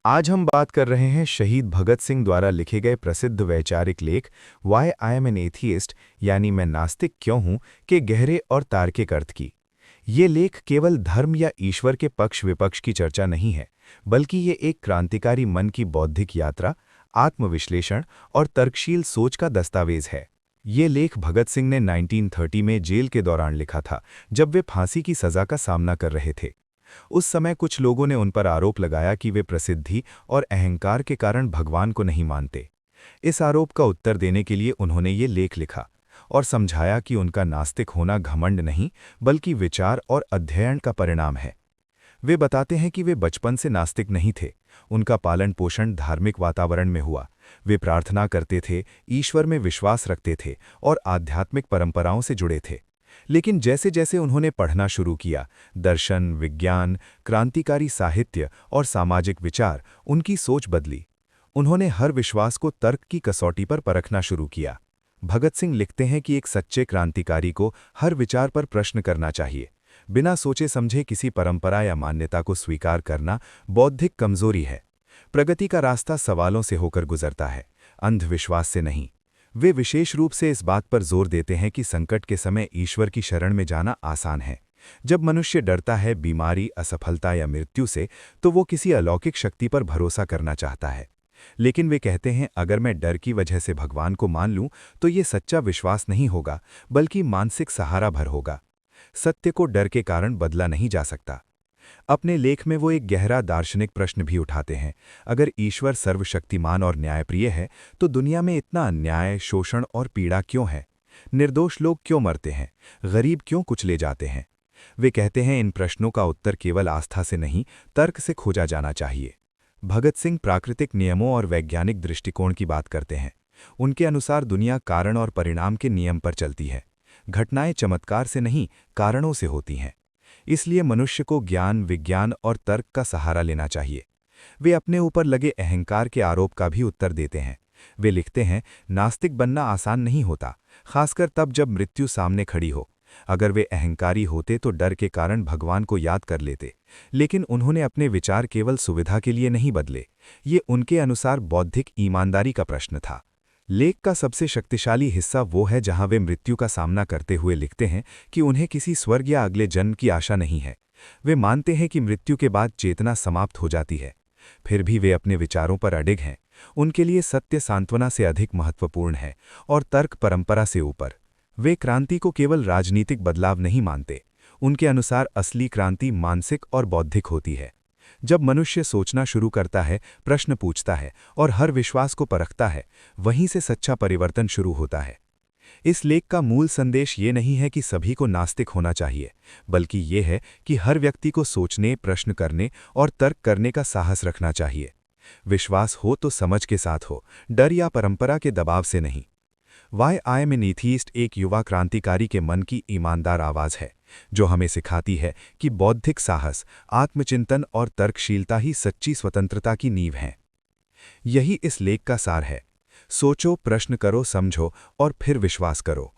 आज हम बात कर रहे हैं शहीद भगत सिंह द्वारा लिखे गए प्रसिद्ध वैचारिक लेख why I am an atheist यानी मैं नास्तिक क्यों हूं के गहरे और तार्किक अर्थ की। ये लेख केवल धर्म या ईश्वर के पक्ष विपक्ष की चर्चा नहीं है, बल्कि ये एक क्रांतिकारी मन की बौद्धिक यात्रा, आत्मविश्लेषण और तर्कशील सोच का दस्तावेज है। ये लेख भगत सिंह ने 1930 में जेल के दौरान लिखा था, जब वे फांसी की सजा का सामना कर रहे थे। उस समय कुछ लोगों ने उन पर आरोप लगाया कि वे प्रसिद्धि और अहंकार के कारण भगवान को नहीं मानते। इस आरोप का उत्तर देने के लिए उन्होंने ये लेख लिखा और समझाया कि उनका नास्तिक होना घमंड नहीं, बल्कि विचार और अध्ययन का परिणाम है। वे बताते हैं कि वे बचपन से नास्तिक नहीं थे। उनका पालन पोषण धार्मिक वातावरण में हुआ। वे प्रार्थना करते थे, ईश्वर में विश्वास रखते थे और आध्यात्मिक परंपराओं से जुड़े थे। लेकिन जैसे जैसे उन्होंने पढ़ना शुरू किया, दर्शन, विज्ञान, क्रांतिकारी साहित्य और सामाजिक विचार, उनकी सोच बदली। उन्होंने हर विश्वास को तर्क की कसौटी पर परखना शुरू किया। भगत सिंह लिखते हैं कि एक सच्चे क्रांतिकारी को हर विचार पर प्रश्न करना चाहिए। बिना सोचे समझे किसी परंपरा या मान्यता को स्वीकार करना बौद्धिक कमजोरी है। प्रगति का रास्ता सवालों से होकर गुजरता है, अंधविश्वास से नहीं। वे विशेष रूप से इस बात पर जोर देते हैं कि संकट के समय ईश्वर की शरण में जाना आसान है। जब मनुष्य डरता है बीमारी, असफलता या मृत्यु से, तो वो किसी अलौकिक शक्ति पर भरोसा करना चाहता है। लेकिन वे कहते हैं, अगर मैं डर की वजह से भगवान को मान लूं, तो ये सच्चा विश्वास नहीं होगा, बल्कि मानसिक सहारा भर होगा। सत्य को डर के कारण बदला नहीं जा सकता। अपने लेख में वो एक गहरा दार्शनिक प्रश्न भी उठाते हैं। अगर ईश्वर सर्वशक्तिमान और न्यायप्रिय है, तो दुनिया में इतना अन्याय, शोषण और पीड़ा क्यों है? निर्दोष लोग क्यों मरते हैं? गरीब क्यों कुचले जाते हैं? वे कहते हैं, इन प्रश्नों का उत्तर केवल आस्था से नहीं, तर्क से खोजा जाना चाहिए। भगत सिंह प्राकृतिक नियमों और वैज्ञानिक दृष्टिकोण की बात करते हैं। उनके अनुसार दुनिया कारण और परिणाम के नियम पर चलती है। घटनाएं चमत्कार से नहीं, कारणों से होती हैं। इसलिए मनुष्य को ज्ञान, विज्ञान और तर्क का सहारा लेना चाहिए। वे अपने ऊपर लगे अहंकार के आरोप का भी उत्तर देते हैं। वे लिखते हैं, नास्तिक बनना आसान नहीं होता, खासकर तब जब मृत्यु सामने खड़ी हो। अगर वे अहंकारी होते तो डर के कारण भगवान को याद कर लेते। लेकिन उन्होंने अपने विचार केवल सुविधा के लिए नहीं बदले। ये उनके अनुसार बौद्धिक ईमानदारी का प्रश्न था। लेख का सबसे शक्तिशाली हिस्सा वो है जहां वे मृत्यु का सामना करते हुए लिखते हैं कि उन्हें किसी स्वर्ग या अगले जन्म की आशा नहीं है। वे मानते हैं कि मृत्यु के बाद चेतना समाप्त हो जाती है। फिर भी वे अपने विचारों पर अडिग हैं। उनके लिए सत्य सांत्वना से अधिक महत्वपूर्ण है और तर्क परंपरा से ऊपर। वे क्रांति को केवल राजनीतिक बदलाव नहीं मानते। उनके अनुसार असली क्रांति मानसिक और बौद्धिक होती है। जब मनुष्य सोचना शुरू करता है, प्रश्न पूछता है और हर विश्वास को परखता है, वहीं से सच्चा परिवर्तन शुरू होता है। इस लेख का मूल संदेश ये नहीं है कि सभी को नास्तिक होना चाहिए, बल्कि ये है कि हर व्यक्ति को सोचने, प्रश्न करने और तर्क करने का साहस रखना चाहिए। विश्वास हो तो समझ के साथ हो, डर या परंपरा के दबाव से नहीं। Why I am an atheist एक युवा क्रांतिकारी के मन की ईमानदार आवाज है, जो हमें सिखाती है कि बौद्धिक साहस, आत्मचिंतन और तर्कशीलता ही सच्ची स्वतंत्रता की नींव हैं। यही इस लेख का सार है। सोचो, प्रश्न करो, समझो और फिर विश्वास करो।